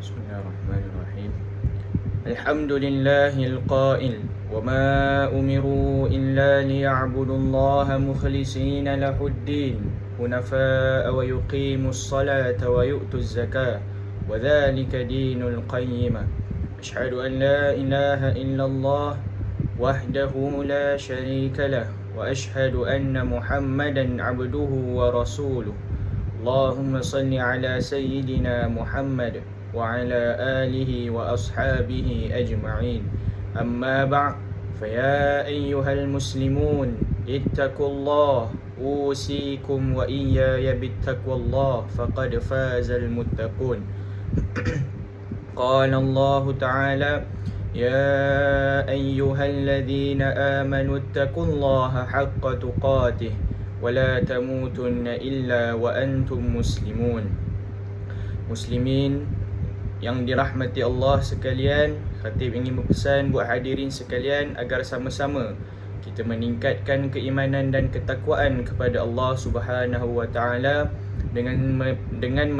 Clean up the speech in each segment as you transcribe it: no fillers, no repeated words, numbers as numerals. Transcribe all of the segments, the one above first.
بسم الله الرحمن الرحيم. الحمد لله القائل وما أمروا إلا ليعبدوا الله مخلصين له الدين حنفاء ويقيموا الصلاة ويؤتوا الزكاة وذلك دين القيمة. أشهد أن لا إله إلا الله وحده لا شريك له وأشهد أن محمدا عبده ورسوله. اللهم صل على سيدنا محمد وعلى آله وأصحابه أجمعين. أما بعد فيا أيها المسلمون اتقوا الله أوصيكم وإياي بتقوى الله فقد فاز المتقون. قال الله تعالى يا أيها الذين آمنوا اتقوا الله حق تقاته ولا تموتن إلا وأنتم مسلمون. Muslimin yang dirahmati Allah sekalian, Khatib ingin berpesan buat hadirin sekalian agar sama-sama kita meningkatkan keimanan dan ketakwaan kepada Allah Subhanahu wa taala dengan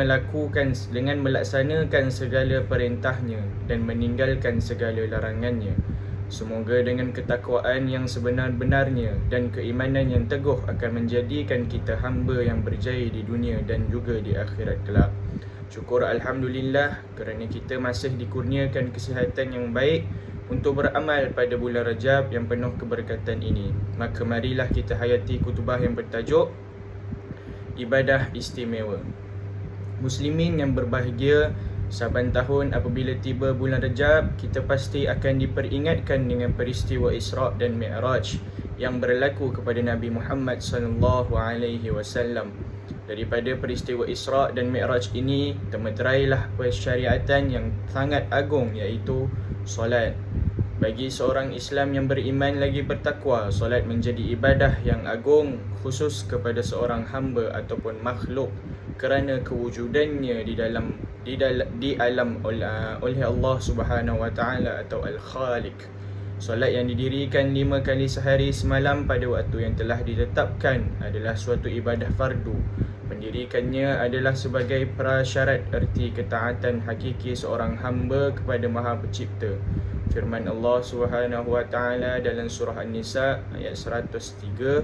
melaksanakan segala perintahnya dan meninggalkan segala larangannya. Semoga dengan ketakwaan yang sebenar-benarnya dan keimanan yang teguh akan menjadikan kita hamba yang berjaya di dunia dan juga di akhirat kelak. Syukur Alhamdulillah kerana kita masih dikurniakan kesihatan yang baik untuk beramal pada bulan Rajab yang penuh keberkatan ini. Maka marilah kita hayati kutubah yang bertajuk Ibadah Istimewa. Muslimin yang berbahagia, saban tahun apabila tiba bulan Rajab, kita pasti akan diperingatkan dengan peristiwa Isra' dan Mi'raj yang berlaku kepada Nabi Muhammad sallallahu alaihi wasallam. Daripada peristiwa Isra' dan Mi'raj ini termeterailah persyariatan yang sangat agung, iaitu solat. Bagi seorang Islam yang beriman lagi bertakwa, solat menjadi ibadah yang agung khusus kepada seorang hamba ataupun makhluk kerana kewujudannya di alam oleh Allah Subhanahu wa taala atau Al-Khaliq. Solat yang didirikan 5 kali sehari semalam pada waktu yang telah ditetapkan adalah suatu ibadah fardu. Pendirikannya adalah sebagai prasyarat erti ketaatan hakiki seorang hamba kepada Maha Pencipta. Firman Allah Subhanahu wa taala dalam surah An-Nisa ayat 103,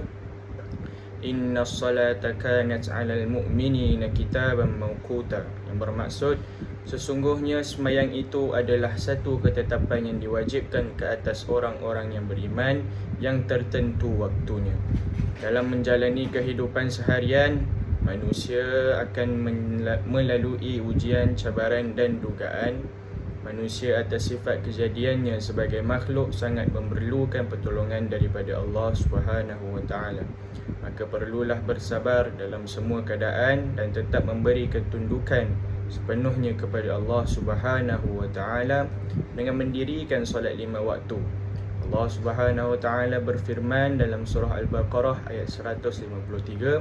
Inna salata kanat 'alal mu'minina kitaban mawquta, yang bermaksud sesungguhnya sembahyang itu adalah satu ketetapan yang diwajibkan ke atas orang-orang yang beriman yang tertentu waktunya. Dalam menjalani kehidupan seharian, manusia akan melalui ujian, cabaran dan dugaan. Manusia atas sifat kejadiannya sebagai makhluk sangat memerlukan pertolongan daripada Allah Subhanahu wa taala. Maka perlulah bersabar dalam semua keadaan dan tetap memberi ketundukan sepenuhnya kepada Allah Subhanahu wa taala dengan mendirikan solat 5 waktu. Allah Subhanahu wa taala berfirman dalam surah Al-Baqarah ayat 153,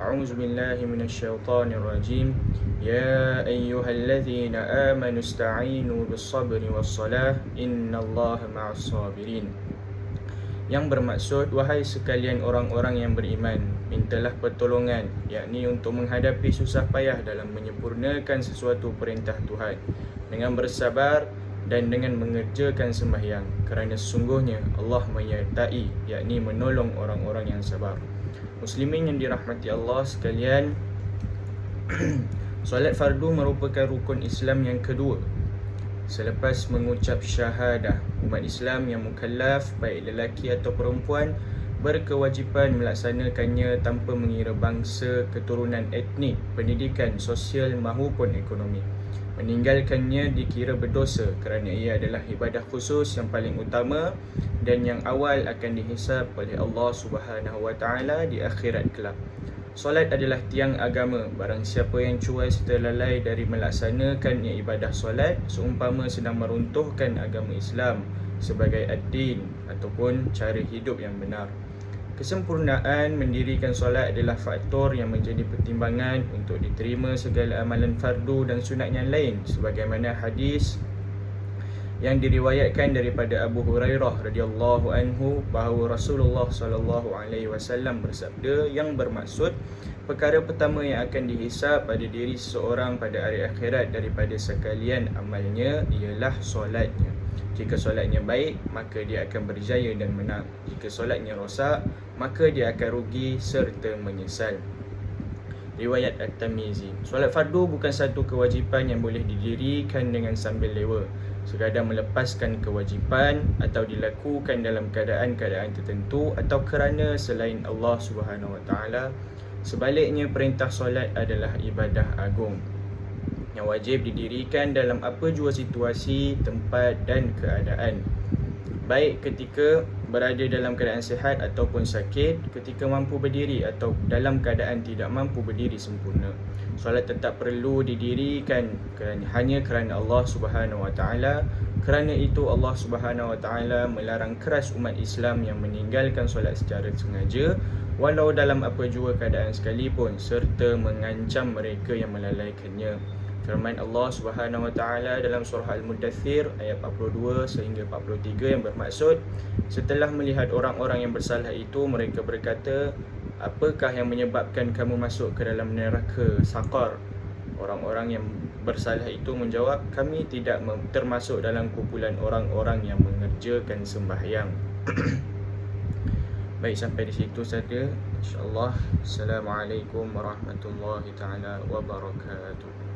A'udzubillahi minasyaitonir rajim. Ya ayyuhallazina amanu ista'inu bis-sabri was-salah innallaha ma'as sabirin. Yang bermaksud, wahai sekalian orang-orang yang beriman, mintalah pertolongan, yakni untuk menghadapi susah payah dalam menyempurnakan sesuatu perintah Tuhan dengan bersabar dan dengan mengerjakan sembahyang, kerana sesungguhnya Allah menyertai, yakni menolong orang-orang yang sabar. Muslimin yang dirahmati Allah sekalian, solat fardu merupakan rukun Islam yang kedua. Selepas mengucap syahadah, umat Islam yang mukallaf, baik lelaki atau perempuan, berkewajipan melaksanakannya tanpa mengira bangsa, keturunan etnik, pendidikan, sosial maupun ekonomi. Meninggalkannya dikira berdosa kerana ia adalah ibadah khusus yang paling utama dan yang awal akan dihisab oleh Allah Subhanahu wa taala di akhirat kelak. Solat adalah tiang agama. Barang siapa yang cuai serta lalai dari melaksanakannya ibadah solat, seumpama sedang meruntuhkan agama Islam sebagai ad-din ataupun cara hidup yang benar. Kesempurnaan mendirikan solat adalah faktor yang menjadi pertimbangan untuk diterima segala amalan fardu dan sunat yang lain, sebagaimana hadis yang diriwayatkan daripada Abu Hurairah radhiyallahu anhu bahawa Rasulullah sallallahu alaihi wasallam bersabda yang bermaksud, Perkara pertama yang akan dihisap pada diri seseorang pada hari akhirat daripada sekalian amalnya ialah solatnya. Jika solatnya baik, maka dia akan berjaya dan menang. Jika solatnya rosak, maka dia akan rugi serta menyesal. Riwayat At-Tirmizi. Solat fardu bukan satu kewajipan yang boleh didirikan dengan sambil lewa, sekadar melepaskan kewajipan atau dilakukan dalam keadaan-keadaan tertentu atau kerana selain Allah Subhanahu Wa Taala. Sebaliknya, perintah solat adalah ibadah agung yang wajib didirikan dalam apa jua situasi, tempat dan keadaan, baik ketika berada dalam keadaan sihat ataupun sakit, ketika mampu berdiri atau dalam keadaan tidak mampu berdiri sempurna. Solat tetap perlu didirikan hanya kerana Allah Subhanahu Wa Taala. Kerana itu Allah Subhanahu Wa Taala melarang keras umat Islam yang meninggalkan solat secara sengaja walau dalam apa jua keadaan sekalipun, serta mengancam mereka yang melalaikannya. Firman Allah Subhanahu Wa Taala dalam surah Al-Muddathir ayat 42 sehingga 43 yang bermaksud, setelah melihat orang-orang yang bersalah itu, mereka berkata, apakah yang menyebabkan kamu masuk ke dalam neraka Saqar? Orang-orang yang bersalah itu menjawab, kami tidak termasuk dalam kumpulan orang-orang yang mengerjakan sembahyang. Baik, sampai di situ saja. InsyaAllah. Assalamualaikum warahmatullahi taala wabarakatuh.